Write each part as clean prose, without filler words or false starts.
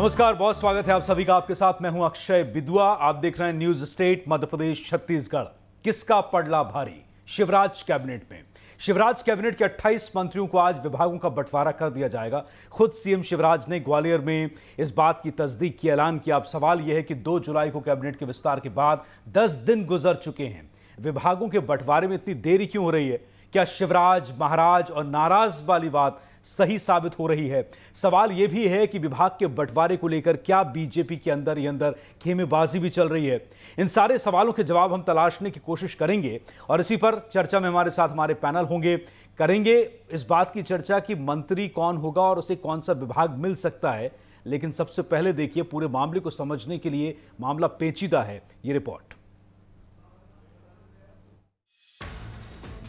नमस्कार, बहुत स्वागत है आप सभी का। आपके साथ मैं हूं अक्षय बिदुआ। आप देख रहे हैं न्यूज स्टेट मध्य प्रदेश छत्तीसगढ़। किसका पड़ला भारी? शिवराज कैबिनेट में। शिवराज कैबिनेट के 28 मंत्रियों को आज विभागों का बंटवारा कर दिया जाएगा। खुद सीएम शिवराज ने ग्वालियर में इस बात की तस्दीक की ऐलान किया। अब सवाल यह है कि 2 जुलाई को कैबिनेट के विस्तार के बाद 10 दिन गुजर चुके हैं। विभागों के बंटवारे में इतनी देरी क्यों हो रही है? क्या शिवराज, महाराज और नाराज वाली बात सही साबित हो रही है? सवाल यह भी है कि विभाग के बंटवारे को लेकर क्या बीजेपी के अंदर ही अंदर खेमेबाजी भी चल रही है? इन सारे सवालों के जवाब हम तलाशने की कोशिश करेंगे और इसी पर चर्चा में हमारे साथ हमारे पैनल होंगे। करेंगे इस बात की चर्चा कि मंत्री कौन होगा और उसे कौन सा विभाग मिल सकता है। लेकिन सबसे पहले देखिए, पूरे मामले को समझने के लिए मामला पेचीदा है। ये रिपोर्ट।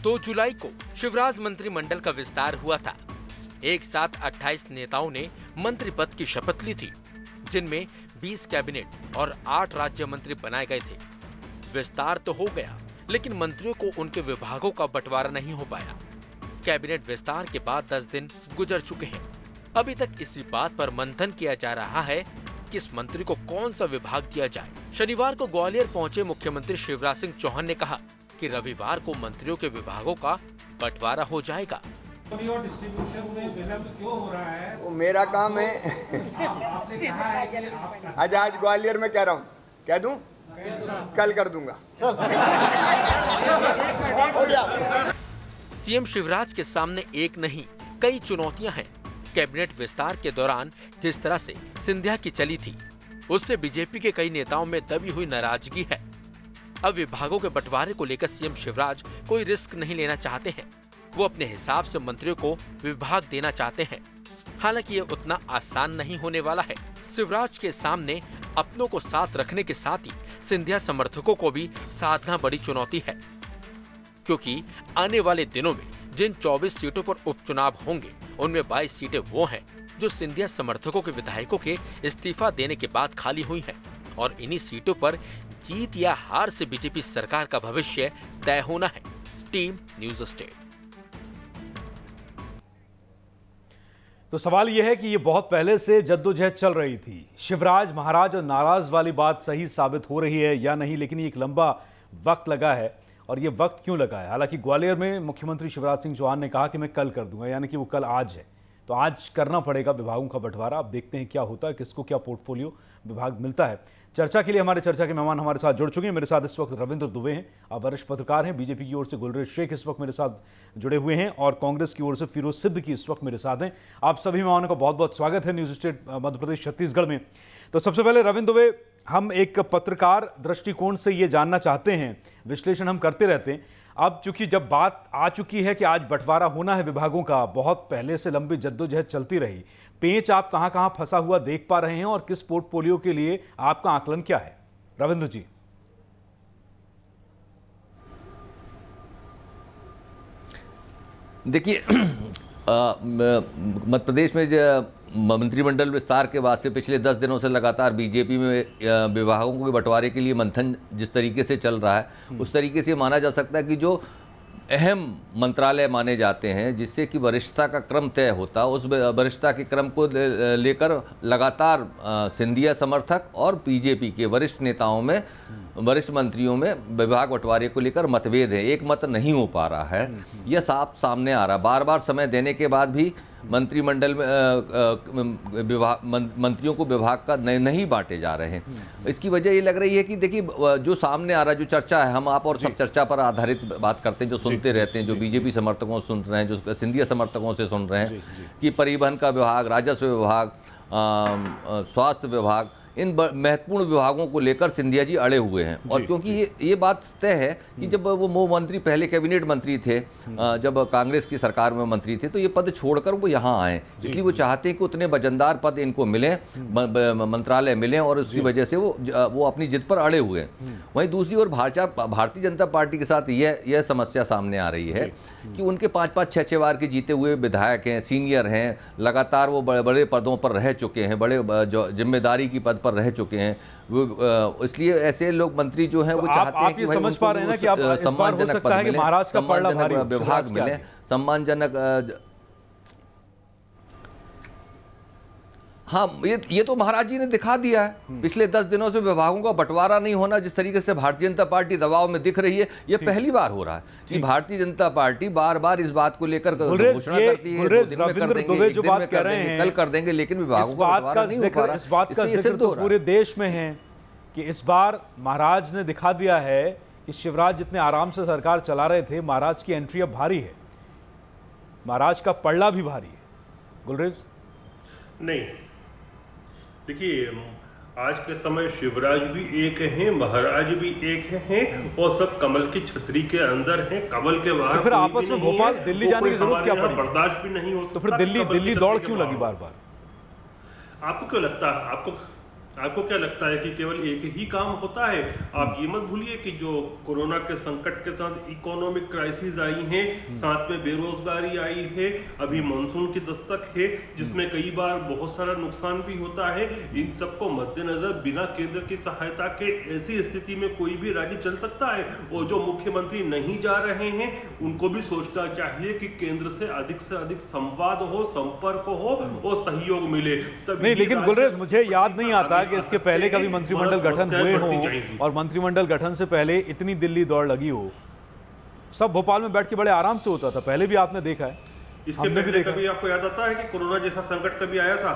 2 जुलाई को शिवराज मंत्रिमंडल का विस्तार हुआ था। एक साथ 28 नेताओं ने मंत्री पद की शपथ ली थी, जिनमें 20 कैबिनेट और 8 राज्य मंत्री बनाए गए थे। विस्तार तो हो गया, लेकिन मंत्रियों को उनके विभागों का बंटवारा नहीं हो पाया। कैबिनेट विस्तार के बाद 10 दिन गुजर चुके हैं। अभी तक इसी बात पर मंथन किया जा रहा है कि इस मंत्री को कौन सा विभाग दिया जाए। शनिवार को ग्वालियर पहुंचे मुख्यमंत्री शिवराज सिंह चौहान ने कहा कि रविवार को मंत्रियों के विभागों का बंटवारा हो जाएगा। डिस्ट्रीब्यूशन में विलंब क्यों हो रहा है? वो मेरा काम है। आपने कहा है कि आज ग्वालियर में कह रहा हूँ, कह दूं, कल कर दूंगा। हो गया। सीएम शिवराज के सामने एक नहीं कई चुनौतियां हैं। कैबिनेट विस्तार के दौरान जिस तरह से सिंधिया की चली थी, उससे बीजेपी के कई नेताओं में दबी हुई नाराजगी है। अब विभागों के बंटवारे को लेकर सीएम शिवराज कोई रिस्क नहीं लेना चाहते हैं। वो अपने हिसाब से मंत्रियों को विभाग देना चाहते हैं। हालांकि ये उतना आसान नहीं होने वाला है। शिवराज के सामने अपनों को साथ रखने के साथ ही सिंधिया समर्थकों को भी साधना बड़ी चुनौती है, क्योंकि आने वाले दिनों में जिन 24 सीटों पर उपचुनाव होंगे, उनमें 22 सीटें वो हैं जो सिंधिया समर्थकों के विधायकों के इस्तीफा देने के बाद खाली हुई हैं। और इन्हीं सीटों पर जीत या हार से बीजेपी सरकार का भविष्य तय होना है। Team news state. तो सवाल यह है कि यह बहुत पहले से जद्दोजहद चल रही थी। शिवराज, महाराज और नाराज वाली बात सही साबित हो रही है या नहीं, लेकिन ये एक लंबा वक्त लगा है। और ये वक्त क्यों लगा है? हालांकि ग्वालियर में मुख्यमंत्री शिवराज सिंह चौहान ने कहा कि मैं कल कर दूंगा, यानी कि वो कल आज है। तो आज करना पड़ेगा विभागों का बंटवारा। अब देखते हैं क्या होता है, किसको क्या पोर्टफोलियो विभाग मिलता है। चर्चा के लिए हमारे चर्चा के मेहमान हमारे साथ जुड़ चुके हैं। मेरे साथ इस वक्त रविंद्र दुबे हैं, आप वरिष्ठ पत्रकार हैं। बीजेपी की ओर से गुलरेज शेख इस वक्त मेरे साथ जुड़े हुए हैं और कांग्रेस की ओर से फिरोज सिद्दीकी इस वक्त मेरे साथ हैं। आप सभी मेहमानों का बहुत बहुत स्वागत है न्यूज स्टेट मध्य प्रदेश छत्तीसगढ़ में। तो सबसे पहले रविंद्र दुबे, हम एक पत्रकार दृष्टिकोण से ये जानना चाहते हैं, विश्लेषण हम करते रहते हैं। अब चूंकि जब बात आ चुकी है कि आज बंटवारा होना है विभागों का, बहुत पहले से लंबी जद्दोजहद चलती रही, पेंच आप कहां कहां फंसा हुआ देख पा रहे हैं और किस पोर्टफोलियो के लिए आपका आकलन क्या है? रविंद्र जी। देखिए, मध्य प्रदेश में मंत्रिमंडल विस्तार के बाद से पिछले 10 दिनों से लगातार बीजेपी में विभागों के बंटवारे के लिए मंथन जिस तरीके से चल रहा है, उस तरीके से माना जा सकता है कि जो अहम मंत्रालय माने जाते हैं, जिससे कि वरिष्ठता का क्रम तय होता है, उस वरिष्ठता के क्रम को लेकर लगातार सिंधिया समर्थक और बीजेपी के वरिष्ठ नेताओं में, वरिष्ठ मंत्रियों में विभाग बंटवारे को लेकर मतभेद है। एक मत नहीं हो पा रहा है, यह साफ सामने आ रहा है। बार बार समय देने के बाद भी मंत्रिमंडल में विभाग मंत्रियों को विभाग का नहीं बांटे जा रहे हैं। इसकी वजह ये लग रही है कि देखिए, जो सामने आ रहा है, जो चर्चा है, हम आप और सब चर्चा पर आधारित बात करते हैं, जो सुनते रहते हैं, जो बीजेपी समर्थकों से सुन रहे हैं, जो सिंधिया समर्थकों से सुन रहे हैं कि परिवहन का विभाग, राजस्व विभाग, स्वास्थ्य विभाग, इन महत्वपूर्ण विभागों को लेकर सिंधिया जी अड़े हुए हैं। और क्योंकि ये बात तय है कि जब वो मंत्री पहले कैबिनेट मंत्री थे, जब कांग्रेस की सरकार में मंत्री थे, तो ये पद छोड़कर वो यहाँ आए, इसलिए वो चाहते हैं कि उतने वजनदार पद इनको मिले, मंत्रालय मिले, और उसकी वजह से वो अपनी जिद पर अड़े हुए हैं। वहीं दूसरी ओर भारतीय जनता पार्टी के साथ यह समस्या सामने आ रही है कि उनके 5-5, 6-6 बार के जीते हुए विधायक हैं, सीनियर हैं, लगातार वो बड़े बड़े पदों पर रह चुके हैं, बड़े जिम्मेदारी की पद पर रह चुके हैं। इसलिए ऐसे लोग मंत्री जो हैं वो चाहते हैं कि आप समझ पा रहे हैं ना कि आप सम्मानजनक पद मिले, महाराज का पड़ला भारी विभाग मिले, सम्मानजनक हाँ, ये तो महाराज जी ने दिखा दिया है। पिछले 10 दिनों से विभागों का बंटवारा नहीं होना, जिस तरीके से भारतीय जनता पार्टी दबाव में दिख रही है, ये पहली बार हो रहा है कि भारतीय जनता पार्टी बार बार इस बात को लेकर घोषणा करती है, 2 दिन में कर देंगे, 1 दिन में कर देंगे, कल कर देंगे, लेकिन विभागों का बंटवारा नहीं हो पा रहा। इस बात का जिक्र पूरे देश में है कि इस बार महाराज ने दिखा दिया है कि शिवराज जितने आराम से सरकार चला रहे थे, महाराज की एंट्री अब भारी है, महाराज का पलड़ा भी भारी है। गुलरेज नहीं, देखिए आज के समय शिवराज भी एक हैं, महाराज भी एक हैं और सब कमल की छतरी के अंदर हैं, कमल के बाहर। तो फिर आपस में भोपाल दिल्ली जाने की जरूरत क्या पड़ी? बर्दाश्त भी नहीं हो सकता। तो फिर दिल्ली दौड़ क्यों लगी बार बार? आपको क्यों लगता है, आपको क्या लगता है कि केवल एक ही काम होता है? आप ये मत भूलिए कि जो कोरोना के संकट के साथ इकोनॉमिक क्राइसिस आई है, साथ में बेरोजगारी आई है, अभी मानसून की दस्तक है जिसमें कई बार बहुत सारा नुकसान भी होता है। इन सबको मद्देनजर बिना केंद्र की सहायता के ऐसी स्थिति में कोई भी राज्य चल सकता है। और जो मुख्यमंत्री नहीं जा रहे हैं उनको भी सोचना चाहिए कि केंद्र से अधिक संवाद हो, संपर्क हो और सहयोग मिले। नहीं, लेकिन गुलरेज मुझे याद नहीं आता कि इसके पहले कभी मंत्रिमंडल गठन हुए हों और मंत्रिमंडल गठन से पहले इतनी दिल्ली दौड़ लगी हो। सब भोपाल में बैठ के बड़े आराम से होता था, पहले भी आपने देखा है। इसके पहले कभी आपको याद आता है कि कोरोना जैसा संकट कभी आया था?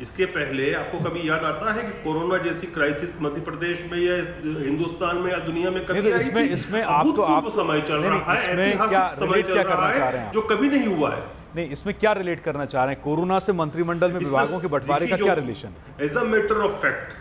इसके पहले आपको कभी याद आता है कि कोरोना जैसी क्राइसिस मध्य प्रदेश में या हिंदुस्तान में या दुनिया में कभी आई थी? इसमें आप समय चल रहा है, ऐतिहासिक समय चल रहा है जो कभी नहीं हुआ है। नहीं, इसमें क्या रिलेट करना चाह रहे हैं? कोरोना से मंत्रिमंडल में विभागों के बंटवारे का क्या रिलेशन है? As a matter of fact,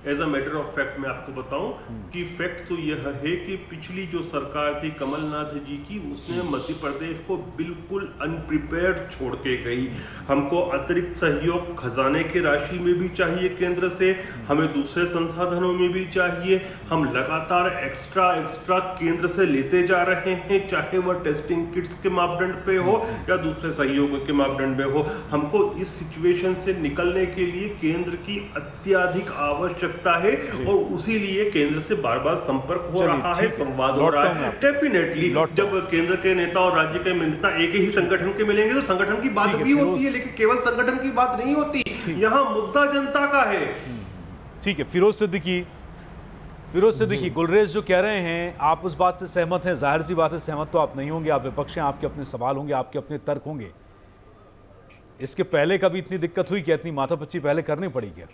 as a matter of fact मैं आपको बताऊं कि फैक्ट तो यह है कि पिछली जो सरकार थी कमलनाथ जी की, उसने मध्य प्रदेश को बिल्कुल अनप्रिपेयर्ड छोड़ के गई। हमको अतिरिक्त सहयोग खजाने की राशि में भी चाहिए केंद्र से, हमें दूसरे संसाधनों में भी चाहिए। हम लगातार एक्स्ट्रा केंद्र से लेते जा रहे हैं, चाहे वह टेस्टिंग किट्स के मापदंड पे हो या दूसरे सहयोग के मापदंड पे हो। हमको इस सिचुएशन से निकलने के लिए केंद्र की अत्यधिक आवश्यकता है और उसी लिए केंद्र से बार बार संपर्क हो रहा है, संवाद हो रहा है। डेफिनेटली जब केंद्र के नेता और राज्य के नेता एक ही संगठन के मिलेंगे तो संगठन की बात भी होती है, लेकिन केवल संगठन की बात नहीं होती, यहाँ मुद्दा जनता का है। ठीक है, फिरोज सिद्दीकी, गुलरेज जो कह रहे हैं आप उस बात से सहमत हैं? जाहिर सी बात है सहमत तो आप नहीं होंगे, आप विपक्ष हैं, आपके अपने सवाल होंगे, आपके अपने तर्क होंगे। इसके पहले कभी इतनी दिक्कत हुई क्या? इतनी माथापच्ची पहले करनी पड़ी क्या?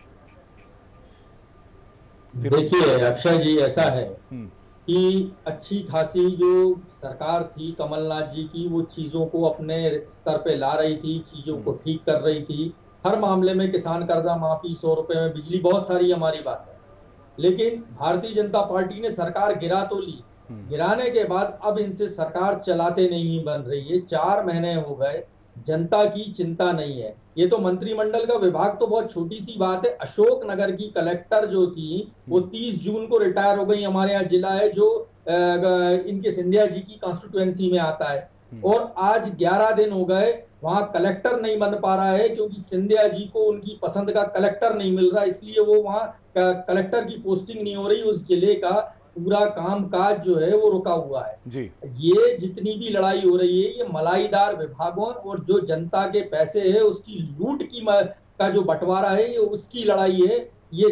देखिए अक्षय जी, ऐसा है कि अच्छी खासी जो सरकार थी कमलनाथ जी की, वो चीजों को अपने स्तर पे ला रही थी, चीजों को ठीक कर रही थी। हर मामले में किसान कर्जा माफी, 100 रुपए में बिजली, बहुत सारी हमारी बात है। लेकिन भारतीय जनता पार्टी ने सरकार गिरा तो ली, गिराने के बाद अब इनसे सरकार चलाते नहीं बन रही है। 4 महीने हो गए, जनता की चिंता नहीं है। ये तो मंत्रिमंडल का विभाग तो बहुत छोटी सी बात है। अशोकनगर की कलेक्टर जो थी वो 30 जून को रिटायर हो गई। हमारे यहाँ जिला है जो इनके सिंधिया जी की कॉन्स्टिट्यूएंसी में आता है, और आज 11 दिन हो गए वहां कलेक्टर नहीं बन पा रहा है क्योंकि सिंधिया जी को उनकी पसंद का कलेक्टर नहीं मिल रहा, इसलिए वो वहां कलेक्टर की पोस्टिंग नहीं हो रही। उस जिले का पूरा कामकाज जो है वो रुका हुआ है जी। ये जितनी भी लड़ाई हो रही है, ये मलाईदार विभागों और जो जनता के पैसे है उसकी लूट की का जो बंटवारा है, ये उसकी लड़ाई है। ये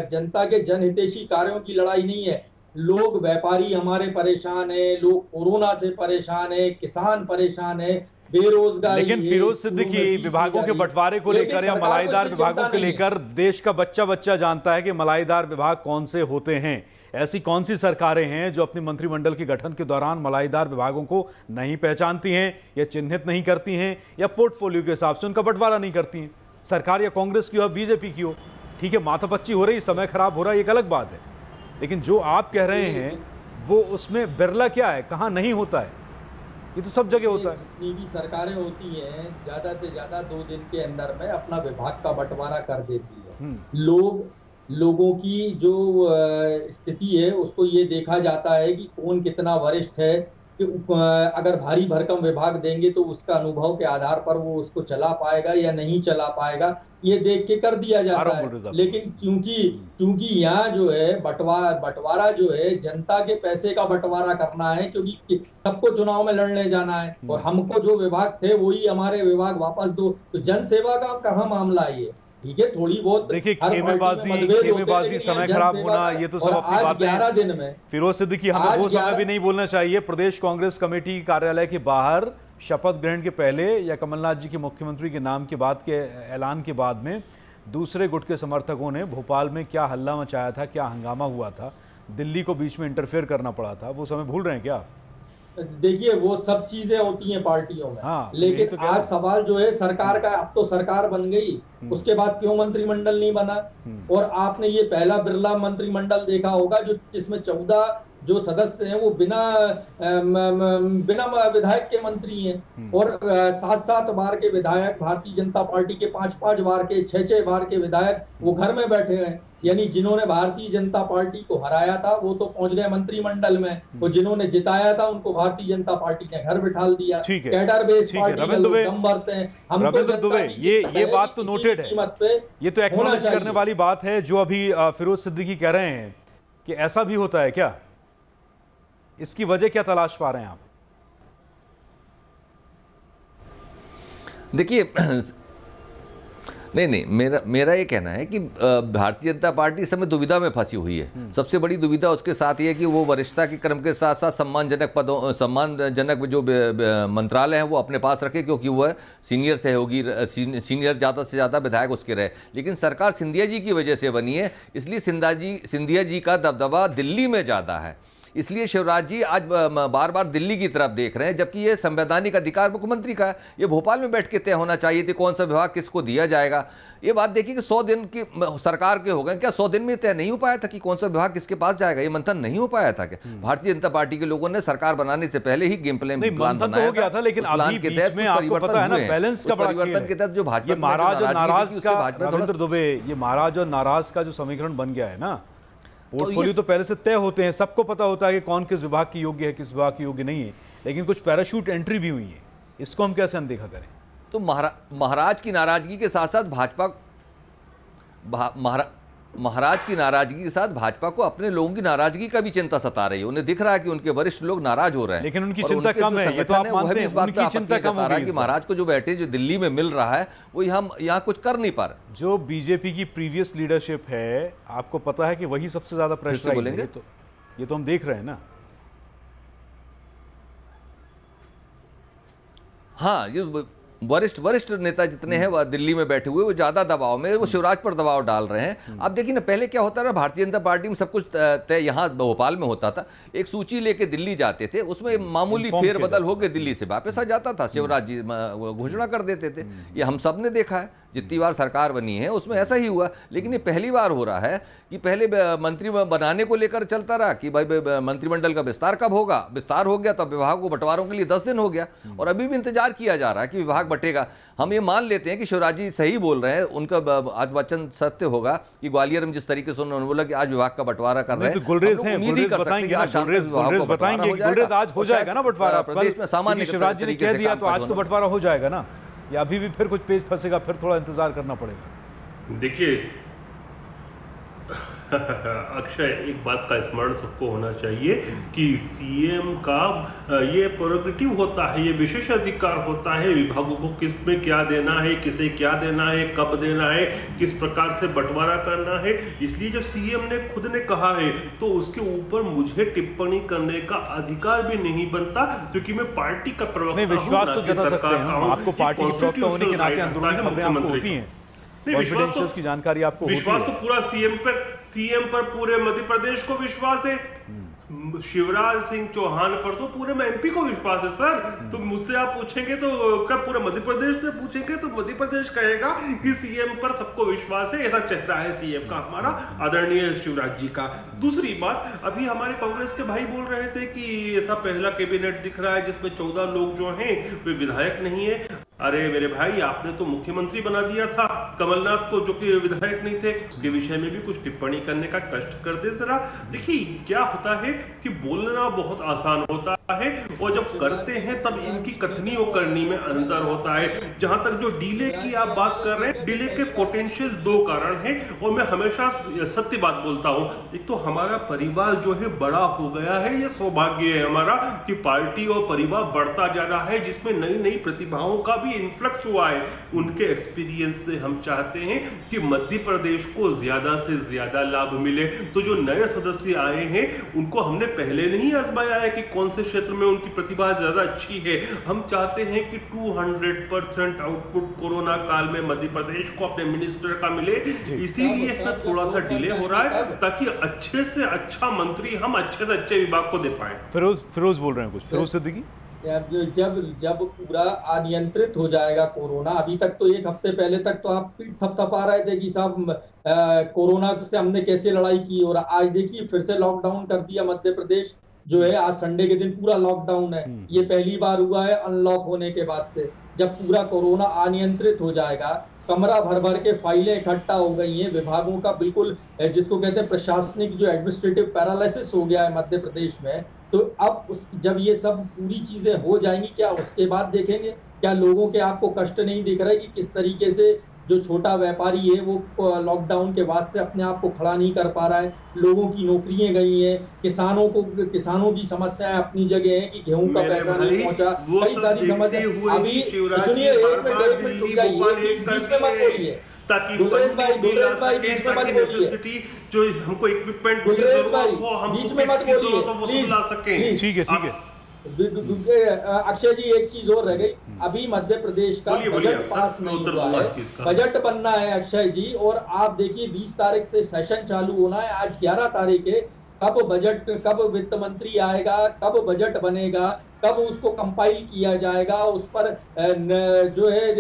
जनता के जनहितैषी कार्यों की लड़ाई नहीं है। लोग, व्यापारी हमारे परेशान है, लोग कोरोना से परेशान है, किसान परेशान है, बेरोजगारी। लेकिन फिरोज सिद्दीकी, विभागों के बंटवारे को लेकर या मलाईदार विभागों को लेकर देश का बच्चा जानता है कि मलाईदार विभाग कौन से होते हैं। ऐसी कौन सी सरकारें हैं जो अपने मंत्रिमंडल के गठन के दौरान मलाईदार विभागों को नहीं पहचानती हैं या चिन्हित नहीं करती हैं या पोर्टफोलियो के हिसाब से उनका बंटवारा नहीं करती हैं? सरकार या कांग्रेस की हो, बीजेपी की हो, ठीक है, माथापच्ची हो रही, समय खराब हो रहा है, एक अलग बात है। लेकिन जो आप कह रहे हैं वो उसमें बिरला क्या है, कहाँ नहीं होता है? ये तो सब जगह होता है। जितनी भी सरकारें होती हैं ज्यादा से ज्यादा 2 दिन के अंदर में अपना विभाग का बंटवारा कर देती है। लोगों की जो स्थिति है उसको ये देखा जाता है कि कौन कितना वरिष्ठ है, कि अगर भारी भरकम विभाग देंगे तो उसका अनुभव के आधार पर वो उसको चला पाएगा या नहीं चला पाएगा, ये देख के कर दिया जाता है। लेकिन क्योंकि यहाँ जो है बंटवारा जो है जनता के पैसे का बंटवारा करना है, क्योंकि सबको चुनाव में लड़ने जाना है और हमको जो विभाग थे वही हमारे विभाग वापस दो, तो जनसेवा का कहाँ मामला है ये? ठीक है, थोड़ी बहुत देखिए खेमेबाजी समय खराब होना, ये तो सब अपनी बात है। 11 दिन में फिरोज सिद्दीकी, हमें वो समय भी नहीं बोलना चाहिए। प्रदेश कांग्रेस कमेटी कार्यालय के बाहर शपथ ग्रहण के पहले या कमलनाथ जी के मुख्यमंत्री के नाम के बाद के ऐलान के बाद में दूसरे गुट के समर्थकों ने भोपाल में क्या हल्ला मचाया था, क्या हंगामा हुआ था, दिल्ली को बीच में इंटरफेयर करना पड़ा था, वो समय भूल रहे हैं क्या? देखिए वो सब चीजें होती हैं पार्टियों में। हाँ, लेकिन तो आज सवाल जो है सरकार का, अब तो सरकार बन गई, उसके बाद क्यों मंत्रिमंडल नहीं बना? और आपने ये पहला बिरला मंत्रिमंडल देखा होगा जो जिसमें 14 जो सदस्य हैं वो बिना विधायक के मंत्री हैं और 7-7 बार के विधायक, भारतीय जनता पार्टी के 5-5 बार के, 6-6 बार के विधायक वो घर में बैठे हैं। यानी जिन्होंने भारतीय जनता पार्टी को हराया था वो तो पहुंच गए मंत्रिमंडल में, और जिन्होंने जिताया था उनको भारतीय जनता पार्टी ने घर बिठा दिया। कैडर बेस पार्टी में लोग दम भरते हैं। रविंद्र दुबे, ये बात तो नोटेड है, ये तो एक्नॉलेज करने वाली बात है जो अभी फिरोज सिद्दीकी कह रहे हैं कि ऐसा भी होता है क्या? इसकी वजह क्या तलाश पा रहे हैं आप? देखिए नहीं, मेरा ये कहना है कि भारतीय जनता पार्टी इस समय दुविधा में फंसी हुई है। सबसे बड़ी दुविधा उसके साथ ये है कि वो वरिष्ठता के क्रम के साथ साथ सम्मानजनक जो मंत्रालय हैं वो अपने पास रखे, क्योंकि वह सीनियर सहयोगी, सीनियर ज़्यादा से ज़्यादा विधायक उसके रहे। लेकिन सरकार सिंधिया जी की वजह से बनी है, इसलिए सिंधिया जी का दबदबा दिल्ली में ज़्यादा है। इसलिए शिवराज जी आज बार बार दिल्ली की तरफ देख रहे हैं, जबकि ये संवैधानिक अधिकार मुख्यमंत्री का है। ये भोपाल में बैठ के तय होना चाहिए थी कौन सा विभाग किसको दिया जाएगा। ये बात देखिए कि 100 दिन की सरकार के हो गए, क्या 100 दिन में तय नहीं हो पाया था कि कौन सा विभाग किसके पास जाएगा? ये मंथन नहीं हो पाया था क्या? भारतीय जनता पार्टी के लोगों ने सरकार बनाने से पहले ही गेम प्लान बनाया था, लेकिन प्लान के तहत परिवर्तन के तहत जो भाजपा महाराज और नाराज का, रविंद्र दुबे, ये महाराज और नाराज का जो समीकरण बन गया है ना, पोर्टफोलियो तो पहले से तय होते हैं, सबको पता होता है कि कौन किस विभाग की योग्य है, किस विभाग की योग्य नहीं है, लेकिन कुछ पैराशूट एंट्री भी हुई है। इसको हम कैसे अनदेखा करें? तो महाराज की नाराजगी के साथ साथ महाराज की नाराजगी के साथ भाजपा को अपने लोगों की नाराजगी का भी चिंता सता रही है। उन्हें दिख रहा है कि उनके वरिष्ठ लोग नाराज हो रहे हैं, लेकिन उनकी चिंता कम है। ये तो आप मानते हैं, उनकी चिंता कम हो रही है कि महाराज को जो बैठे, जो दिल्ली में मिल रहा है, वो यहाँ कुछ कर नहीं पा रहे। जो बीजेपी की प्रीवियस लीडरशिप है, आपको पता है कि वही सबसे ज्यादा प्रेशर बोलेंगे, तो ये तो हम देख रहे हैं ना। हाँ, ये वरिष्ठ नेता जितने हैं वह दिल्ली में बैठे हुए, वो ज्यादा दबाव में, वो शिवराज पर दबाव डाल रहे हैं। आप देखिए ना, पहले क्या होता था, भारतीय जनता पार्टी में सब कुछ तय यहाँ भोपाल में होता था। एक सूची लेके दिल्ली जाते थे, उसमें मामूली फेरबदल हो गए, दिल्ली से वापस आ जाता था, शिवराज जी घोषणा कर देते थे। ये हम सब ने देखा है, जितनी बार सरकार बनी है उसमें ऐसा ही हुआ। लेकिन ये पहली बार हो रहा है कि पहले मंत्री बनाने को लेकर चलता रहा कि भाई मंत्रिमंडल का विस्तार कब होगा, विस्तार हो गया तो विभाग को बंटवारों के लिए 10 दिन हो गया, और अभी भी इंतजार किया जा रहा है कि विभाग बटेगा। हम ये मान लेते हैं कि शिवराज जी सही बोल रहे हैं, उनका आज वचन सत्य होगा कि ग्वालियर में जिस तरीके से उन्होंने बोला कि आज विभाग का बंटवारा कर रहे हैं, गुलरेज बताएंगे, गुलरेज आज हो जाएगा ना बंटवारा प्रदेश में सामान्य। शिवराज जी ने कह दिया तो आज तो बंटवारा हो जाएगा ना, या अभी भी फिर कुछ पेज फंसेगा, फिर थोड़ा इंतजार करना पड़ेगा? देखिए अक्षय, एक बात का स्मरण सबको होना चाहिए कि सीएम का ये प्रोग्रेटिव होता है, ये विशेष अधिकार होता है विभागों को किस में क्या देना है, किसे क्या देना है, कब देना है, किस प्रकार से बंटवारा करना है। इसलिए जब सीएम ने खुद ने कहा है तो उसके ऊपर मुझे टिप्पणी करने का अधिकार भी नहीं बनता, क्योंकि मैं पार्टी का प्रवक्ता हूं। विश्वास तो जता सकते हैं आपको, पार्टी प्रवक्ता होने के नाते अंदरूनी खबरें आपको होती हैं, विश्वास की जानकारी आपको विश्वास तो पूरा सीएम पर पूरे मध्य प्रदेश को विश्वास है, शिवराज सिंह चौहान पर तो पूरे में एमपी को विश्वास है सर। तो मुझसे आप पूछेंगे तो क्या पूरे मध्य प्रदेश से पूछेंगे तो मध्य प्रदेश कहेगा कि सीएम पर सबको विश्वास है। ऐसा चेहरा है सीएम का हमारा आदरणीय शिवराज जी का। दूसरी बात, अभी हमारे कांग्रेस के भाई बोल रहे थे कि ऐसा पहला कैबिनेट दिख रहा है जिसमें 14 लोग जो हैं वे विधायक नहीं है। अरे मेरे भाई, आपने तो मुख्यमंत्री बना दिया था कमलनाथ को, जो कि विधायक नहीं थे। उसके विषय में भी कुछ टिप्पणी करने का कष्ट कर दे जरा। देखिए क्या होता है कि बोलना बहुत आसान होता है। है और जब करते हैं तब इनकी कथनी और करनी में अंतर होता है। जहां तक जो डिले की आप बात कर रहे हैं, डिले के पोटेंशियल 2 कारण हैं और मैं हमेशा सत्य बात बोलता हूं। एक तो हमारा परिवार जो है बड़ा हो गया है, ये सौभाग्य है हमारा कि पार्टी और परिवार बढ़ता जा रहा है, जिसमें नई नई प्रतिभाओं का भी इन्फ्लक्स हुआ है। उनके एक्सपीरियंस से हम चाहते हैं कि मध्य प्रदेश को ज्यादा से ज्यादा लाभ मिले। तो जो नए सदस्य आए हैं उनको हमने पहले नहीं आजमाया है कि कौन से क्षेत्र में उनकी प्रतिभा ज्यादा अच्छी है। हम चाहते हैं कि 200% आउटपुट कोरोना काल में मध्य प्रदेश को अपने मिनिस्टर का मिले, इसीलिए इसमें थोड़ा सा डिले हो रहा है ताकि अच्छे से अच्छा मंत्री हम अच्छे से अच्छे विभाग को दे पाए। फिरोज बोल रहे हैं कुछ, फिरोज सिद्दीकी। जब पूरा अनियंत्रित हो जाएगा कोरोना, अभी तक तो 1 हफ्ते पहले तक तो आप पीठ थपथपा रहे थे कि साहब कोरोना से हमने कैसे लड़ाई की, और आज देखिए फिर से लॉकडाउन कर दिया मध्य प्रदेश जो है। आज संडे के दिन पूरा लॉकडाउन है। ये पहली बार हुआ है अनलॉक होने के बाद से। जब पूरा कोरोना अनियंत्रित हो जाएगा, कमरा भर भर के फाइलें इकट्ठा हो गई हैं विभागों का, बिल्कुल जिसको कहते हैं प्रशासनिक जो एडमिनिस्ट्रेटिव पैरालिसिस हो गया है मध्य प्रदेश में। तो अब जब ये सब पूरी चीजें हो जाएंगी, क्या उसके बाद देखेंगे? क्या लोगों के आपको कष्ट नहीं दिख रहे कि किस तरीके से जो छोटा व्यापारी है वो लॉकडाउन के बाद से अपने आप को खड़ा नहीं कर पा रहा है, लोगों की नौकरियां गई हैं, किसानों की समस्याएं अपनी जगह है कि गेहूं का पैसा नहीं पहुंचा, कई सारी समस्या। अभी सुनिए, 1 मिनट रुक जाइए, बीच में मत बोलिए ताकि गुलरेज भाई बीच में मत बोलिए, जो हमको इक्विपमेंट गुलरेज भाई बीच में मत बोलिए, ठीक है। अक्षय जी, एक चीज और रह गई, अभी मध्य प्रदेश का बजट पास नहीं हुआ है, बजट बनना है अक्षय जी, और आप देखिए 20 तारीख से सेशन चालू होना है, आज 11 तारीख है। कब वित्त मंत्री आएगा, कब बजट बनेगा, कब उसको कंपाइल किया जाएगा, उस पर जो है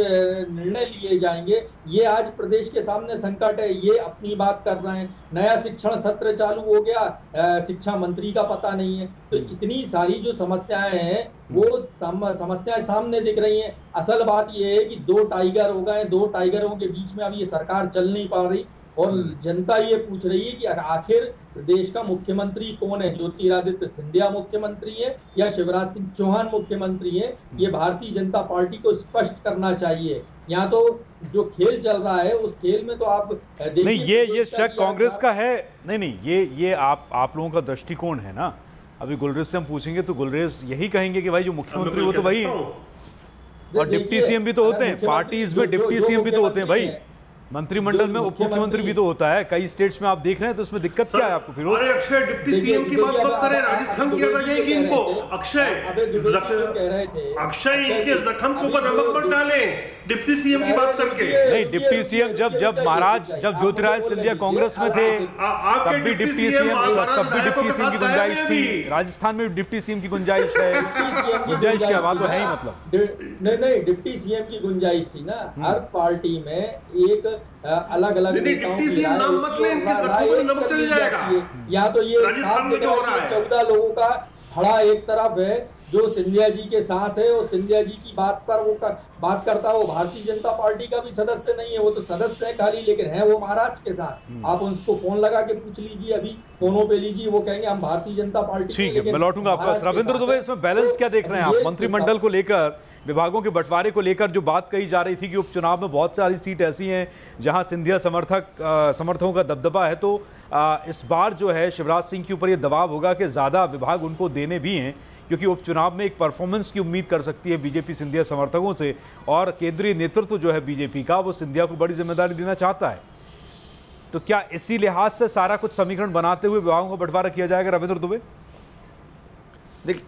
निर्णय लिए जाएंगे, ये आज प्रदेश के सामने संकट है। ये अपनी बात कर रहे हैं, नया शिक्षण सत्र चालू हो गया, शिक्षा मंत्री का पता नहीं है। तो इतनी सारी जो समस्याएं हैं वो समस्याएं सामने दिख रही हैं। असल बात ये है कि 2 टाइगर हो गए, 2 टाइगरों के बीच में अब ये सरकार चल नहीं पा रही, और जनता ये पूछ रही है कि आखिर प्रदेश का मुख्यमंत्री कौन है? ज्योतिरादित्य सिंधिया मुख्यमंत्री है या शिवराज सिंह चौहान मुख्यमंत्री है? ये भारतीय जनता पार्टी को स्पष्ट करना चाहिए। यहाँ तो जो खेल चल रहा है उस खेल में तो आप नहीं, ये शक कांग्रेस का है। नहीं, ये आप लोगों का दृष्टिकोण है ना। अभी गुलरेज से हम पूछेंगे तो गुलरेज यही कहेंगे कि भाई जो मुख्यमंत्री वो तो वही है, और डिप्टी सीएम भी तो होते हैं, पार्टीज में डिप्टी सीएम भी तो होते हैं भाई, मंत्रिमंडल में उप मुख्यमंत्री भी तो होता है। कई स्टेट्स में आप देख रहे हैं, तो उसमें दिक्कत क्या है आपको? फिरोज, अरे अक्षय, डिप्टी सीएम की बात मत करें, राजस्थान की याद आ जाएगी इनको। अक्षय इनके जख्म के ऊपर नमक मत डालें डिप्टी सीएम की बात करके। नहीं, डिप्टी सीएम जब ज्योतिरादित्य सिंधिया कांग्रेस में थे तब भी डिप्टी सीएम की गुंजाइश थी, राजस्थान में डिप्टी सीएम की गुंजाइश है। गुंजाइश क्या बात तो है ही, मतलब नहीं, डिप्टी सीएम की गुंजाइश थी ना। हर पार्टी में एक अलग अलग या तो ये 14 लोगों का खड़ा एक तरफ है जो सिंधिया जी के साथ है, और सिंधिया जी की बात पर वो बात करता है। वो भारतीय जनता पार्टी का भी सदस्य नहीं है, वो तो सदस्य है खाली, लेकिन है वो महाराष्ट्र के साथ। आप उनको फोन लगा के पूछ लीजिए, अभी फोनों पे लीजिए, वो कहेंगे हम भारतीय जनता पार्टी। ठीक है, मैं लौटूंगा आपका। रविंद्र दुबे, इसमें बैलेंस क्या देख रहे हैं आप? मंत्रिमंडल को लेकर, विभागों के बंटवारे को लेकर जो बात कही जा रही थी कि उपचुनाव में बहुत सारी सीट ऐसी हैं जहां सिंधिया समर्थकों का दबदबा है, तो इस बार जो है शिवराज सिंह के ऊपर ये दबाव होगा कि ज़्यादा विभाग उनको देने भी हैं, क्योंकि उपचुनाव में एक परफॉर्मेंस की उम्मीद कर सकती है बीजेपी सिंधिया समर्थकों से, और केंद्रीय नेतृत्व जो है बीजेपी का वो सिंधिया को बड़ी जिम्मेदारी देना चाहता है। तो क्या इसी लिहाज से सारा कुछ समीकरण बनाते हुए विभागों का बंटवारा किया जाएगा? रविंद्र दुबे, देखिए,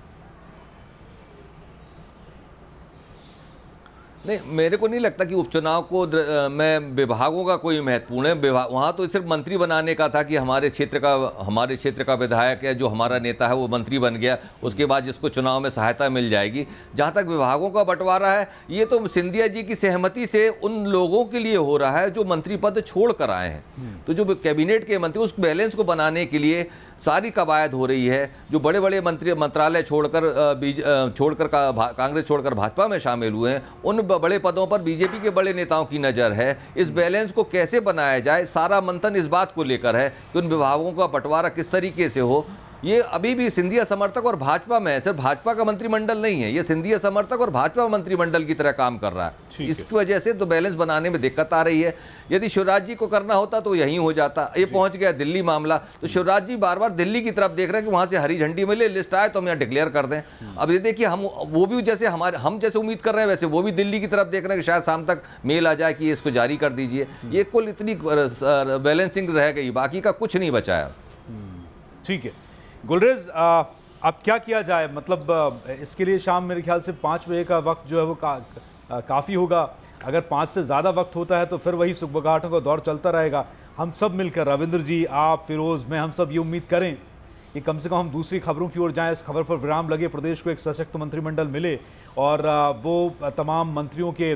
नहीं, मेरे को नहीं लगता कि उपचुनाव को में विभागों का कोई महत्वपूर्ण है। वहाँ तो सिर्फ मंत्री बनाने का था कि हमारे क्षेत्र का विधायक है, जो हमारा नेता है वो मंत्री बन गया, उसके बाद जिसको चुनाव में सहायता मिल जाएगी। जहाँ तक विभागों का बंटवारा है, ये तो सिंधिया जी की सहमति से उन लोगों के लिए हो रहा है जो मंत्री पद छोड़ कर आए हैं। तो जो कैबिनेट के मंत्री, उस बैलेंस को बनाने के लिए सारी कवायद हो रही है। जो बड़े बड़े मंत्रालय छोड़कर कांग्रेस छोड़कर भाजपा में शामिल हुए हैं, उन बड़े पदों पर बीजेपी के बड़े नेताओं की नज़र है। इस बैलेंस को कैसे बनाया जाए, सारा मंथन इस बात को लेकर है कि उन विभागों का बंटवारा किस तरीके से हो। ये अभी भी सिंधिया समर्थक और भाजपा में है, सिर्फ भाजपा का मंत्रिमंडल नहीं है, ये सिंधिया समर्थक और भाजपा मंत्रिमंडल की तरह काम कर रहा है। इसकी वजह से तो बैलेंस बनाने में दिक्कत आ रही है। यदि शिवराज जी को करना होता तो यहीं हो जाता, ये पहुंच गया दिल्ली मामला, तो शिवराज जी बार बार दिल्ली की तरफ देख रहे हैं कि वहां से हरी झंडी मिले, लिस्ट आए तो हम यहाँ डिक्लेयर कर दें। अब ये देखिए, वो भी जैसे हम जैसे उम्मीद कर रहे हैं वैसे वो भी दिल्ली की तरफ देख रहे हैं कि शायद शाम तक मेल आ जाए कि इसको जारी कर दीजिए। ये कुल इतनी बैलेंसिंग रह गई, बाकी का कुछ नहीं बचाया। ठीक है गुलरेज, अब क्या किया जाए? मतलब इसके लिए शाम मेरे ख्याल से 5 बजे का वक्त जो है वो काफ़ी होगा। अगर 5 से ज़्यादा वक्त होता है तो फिर वही सुबगाहटों का दौर चलता रहेगा। हम सब मिलकर, रविंद्र जी, आप, फिरोज़, मैं, हम सब ये उम्मीद करें कि कम से कम हम दूसरी खबरों की ओर जाएं, इस खबर पर विराम लगे, प्रदेश को एक सशक्त मंत्रिमंडल मिले और वो तमाम मंत्रियों के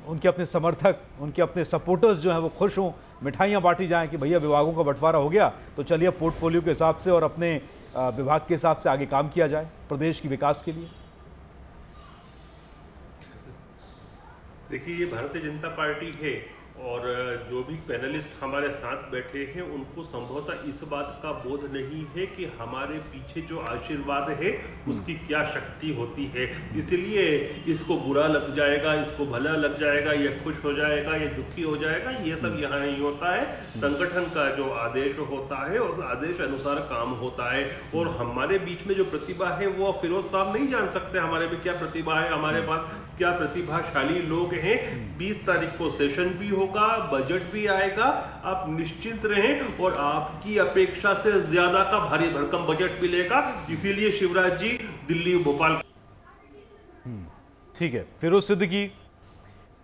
उनके अपने समर्थक, उनके अपने सपोर्टर्स जो हैं वो खुश हों, मिठाइयाँ बांटी जाएं कि भैया विभागों का बंटवारा हो गया, तो चलिए पोर्टफोलियो के हिसाब से और अपने विभाग के हिसाब से आगे काम किया जाए प्रदेश की विकास के लिए। देखिए, ये भारतीय जनता पार्टी है और जो भी पैनलिस्ट हमारे साथ बैठे हैं उनको संभवतः इस बात का बोध नहीं है कि हमारे पीछे जो आशीर्वाद है उसकी क्या शक्ति होती है। इसलिए इसको बुरा लग जाएगा, इसको भला लग जाएगा, ये खुश हो जाएगा, ये दुखी हो जाएगा, ये सब यहाँ नहीं होता है। संगठन का जो आदेश होता है उस आदेश अनुसार काम होता है। और हमारे बीच में जो प्रतिभा है वो फिरोज साहब नहीं जान सकते हमारे में क्या प्रतिभा है, हमारे पास क्या प्रतिभाशाली लोग हैं। 20 तारीख को सेशन भी होगा, बजट भी आएगा, आप निश्चिंत रहें और आपकी अपेक्षा से ज्यादा का भारी भरकम बजट मिलेगा। इसीलिए शिवराज जी दिल्ली भोपाल। ठीक है, फिरोज सिद्दीकी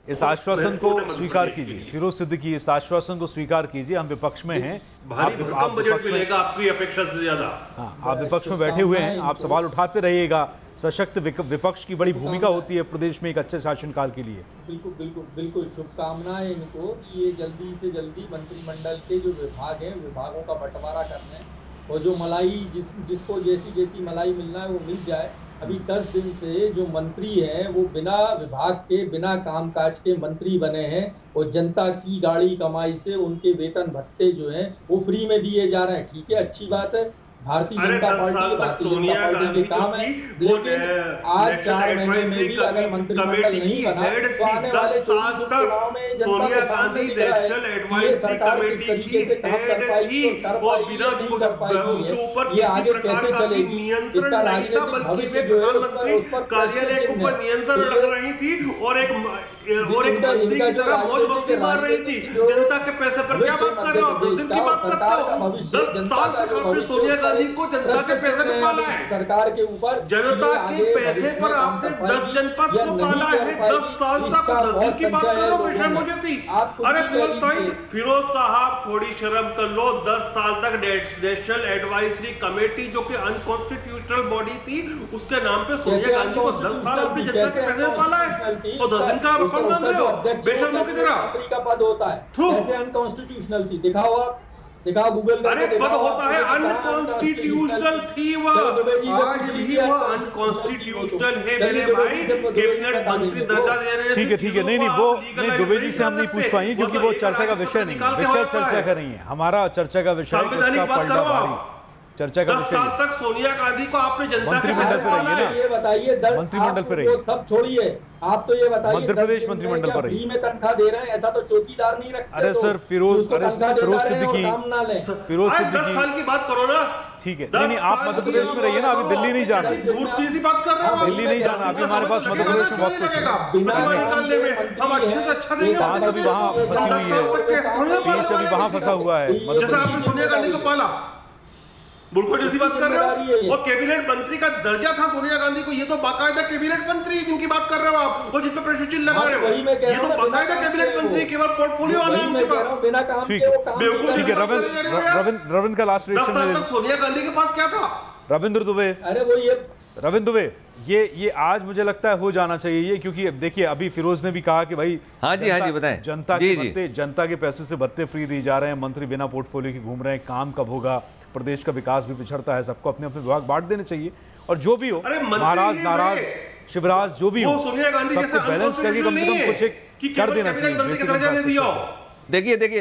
इस आश्वासन को स्वीकार कीजिए। फिरोज सिद्दीकी इस आश्वासन को स्वीकार कीजिए, हम विपक्ष में हैं, भारी भरकम बजट मिलेगा आपकी अपेक्षा से ज्यादा। हाँ, आप विपक्ष में बैठे हुए हैं, आप सवाल उठाते रहिएगा। सशक्त विपक्ष की बड़ी भूमिका होती है प्रदेश में एक अच्छे शासनकाल के लिए। बिल्कुल बिल्कुल बिल्कुल शुभकामनाएं इनको कि ये जल्दी से जल्दी मंत्रिमंडल के जो विभाग हैं विभागों का बंटवारा कर लें और जो मलाई जिसको जैसी मलाई मिलना है वो मिल जाए। अभी 10 दिन से जो मंत्री हैं वो बिना विभाग के, बिना कामकाज के मंत्री बने हैं और जनता की गाड़ी कमाई से उनके वेतन भत्ते जो हैं वो फ्री में दिए जा रहे हैं। ठीक है, अच्छी बात है, भारतीय जनता पार्टी के काम है, लेकिन आज 4 महीने में भी अगर मंत्रिमंडल नहीं बना तो आने वाले 24 चुनाव में जनता को सामने दिख रहा है कि ये सरकार किस तरीके से काम कर पाएगी और कर पाएगी या नहीं कर पाएगी, ये आगे कैसे चलेगी, इसका राजनीतिक भविष्य जो है उस पर कार्यालय के ऊपर नियंत्रण रख रही थी और एक मंत्री की तरह मौज मस्ती मार रही थी। जनता के पैसे पर क्या बात कर रहे हो आप? 10 दिन की बात करते हो। 10 साल तक आपने सोनिया गांधी को जनता के पैसे पे पाला है। सरकार के ऊपर जनता के पैसे पर आपने 10 जनपद को पाला है। 10 साल तक 10 दिन की बात कर रहे हो बेशर्म जैसी। अरे फिरोज साहब थोड़ी शर्म कर लो। 10 साल तक नेशनल एडवाइजरी कमेटी जो कि अनकॉन्स्टिट्यूशनल बॉडी थी उसके नाम पे सोनिया गांधी को 10 साल अपनी जनता के पैसे में पाला है तो 10 दिन का बेशर्मों की तरह मंत्री का पद होता है, कैसे अनकॉन्स्टिट्यूशनल थी? दिखाओ आप, दिखाओ गूगल करके दिखाओ। पद होता है अनकॉन्स्टिट्यूशनल थी वह, आज भी वह अनकॉन्स्टिट्यूशनल है मेरे भाई। कैबिनेट मंत्री दर्जा दे रहे हैं। ठीक है, नहीं वो नहीं, द्विवेदी से हम नहीं पूछ पाएंगे क्योंकि वो चर्चा का विषय नहीं है, विषय चर्चा का नहीं है, हमारा चर्चा का विषय चर्चा का 10 साल तक सोनिया गांधी को आपने जनता के मंत्रिमंडल पे रहिए ना, ये बताइए, मंत्रिमंडल पे रहिए, सब छोड़िए, आप तो ये बताइए मध्य प्रदेश मंत्रिमंडल पर फ्री में तनख्वाह दे रहे हैं, ऐसा तो चौकीदार नहीं रखते। अरे सर फिरोज सिद्दीकी 10 साल की बात करो ना। ठीक है, नहीं आप मध्य प्रदेश में रहिए ना, अभी दिल्ली नहीं जाना, बात कर रहे हो, दिल्ली नहीं जाना, अभी हमारे पास मध्य प्रदेश में बहुत कुछ है। हम अच्छे से अच्छा देंगे। बात अभी वहाँ फंसी हुई है, पीच अभी वहाँ फंसा हुआ है। जैसे आपने सोनिया गांधी को पाला, बुलखो जैसी बात कर रहे हो। और कैबिनेट मंत्री का दर्जा था सोनिया गांधी को, ये तो बाकायदा कैबिनेट मंत्री जिनकी बात कर रहे हो आप और जिस पे प्रश्न चिन्ह लगा रहे हो, ये तो बाकायदा कैबिनेट मंत्री, केवल पोर्टफोलियो वाला है उनके पास। ठीक है, रविंद्र का लास्ट 10 साल तक सोनिया गांधी के पास क्या था? रविंद्र दुबे, अरे वो रविंद्र दुबे, ये आज मुझे लगता है हो जाना चाहिए ये, क्योंकि देखिए अभी फिरोज ने भी कहा कि भाई हाँ जी बताएं, जनता के पैसे से भत्ते फ्री दिए जा रहे हैं, मंत्री बिना पोर्टफोलियो के घूम रहे हैं, काम कब होगा? प्रदेश का विकास भी पिछड़ता है, सबको अपने अपने विभाग बांट देने चाहिए और जो भी हो, महाराज नाराज शिवराज जो भी हो, सबको बैलेंस करके कम से कम कुछ एक कर देना चाहिए।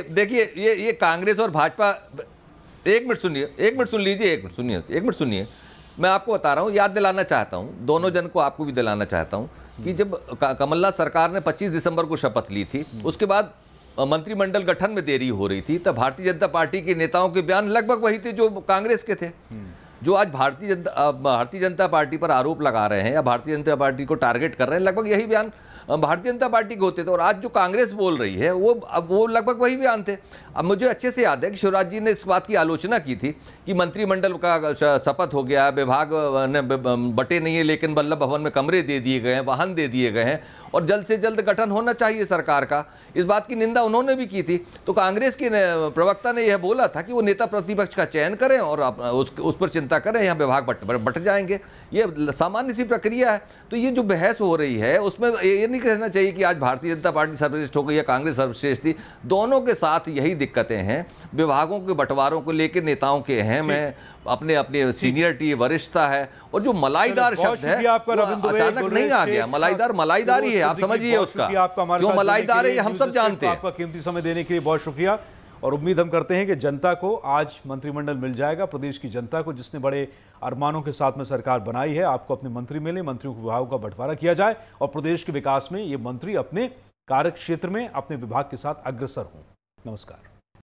देखिए ये कांग्रेस और भाजपा एक मिनट सुन लीजिए, एक मिनट सुनिए। मैं आपको बता रहा हूँ, याद दिलाना चाहता हूँ, दोनों जन को, आपको भी दिलाना चाहता हूँ कि जब कमलनाथ सरकार ने 25 दिसंबर को शपथ ली थी, उसके बाद मंत्रिमंडल गठन में देरी हो रही थी, तब भारतीय जनता पार्टी के नेताओं के बयान लगभग वही थे जो कांग्रेस के थे। जो आज भारतीय जनता पार्टी पर आरोप लगा रहे हैं या भारतीय जनता पार्टी को टारगेट कर रहे हैं, लगभग यही बयान भारतीय जनता पार्टी के होते थे। और आज जो कांग्रेस बोल रही है वो लगभग वही बयान थे। अब मुझे अच्छे से याद है कि शिवराज जी ने इस बात की आलोचना की थी कि मंत्रिमंडल का शपथ हो गया, विभाग ने बटे नहीं है, लेकिन वल्लभ भवन में कमरे दे दिए गए हैं, वाहन दे दिए गए हैं और जल्द से जल्द गठन होना चाहिए सरकार का। इस बात की निंदा उन्होंने भी की थी। तो कांग्रेस के प्रवक्ता ने यह बोला था कि वो नेता प्रतिपक्ष का चयन करें और उस पर चिंता करें, यहाँ विभाग बट जाएंगे। ये सामान्य सी प्रक्रिया है। तो ये जो बहस हो रही है उसमें ये नहीं कहना चाहिए कि आज भारतीय जनता पार्टी सर्वश्रेष्ठ हो गई या कांग्रेस सर्वश्रेष्ठ थी। दोनों के साथ यही दिक्कतें हैं, विभागों के बंटवारों को लेकर नेताओं के अहम है, अपने सीनियरिटी, वरिष्ठता है। और जो मलाईदार शब्द है अचानक नहीं आ गया, मलाईदार ही है, आप समझिए उसका क्यों मलाईदार है, हम सब जानते हैं। आपका कीमती समय देने के लिए बहुत शुक्रिया और उम्मीद हम करते हैं कि जनता को आज मंत्रिमंडल मिल जाएगा, प्रदेश की जनता को जिसने बड़े अरमानों के साथ में सरकार बनाई है। आपको अपने मंत्री मिले, मंत्रियों को विभागों का बंटवारा किया जाए और प्रदेश के विकास में ये मंत्री अपने कार्य क्षेत्र में अपने विभाग के साथ अग्रसर हों। नमस्कार।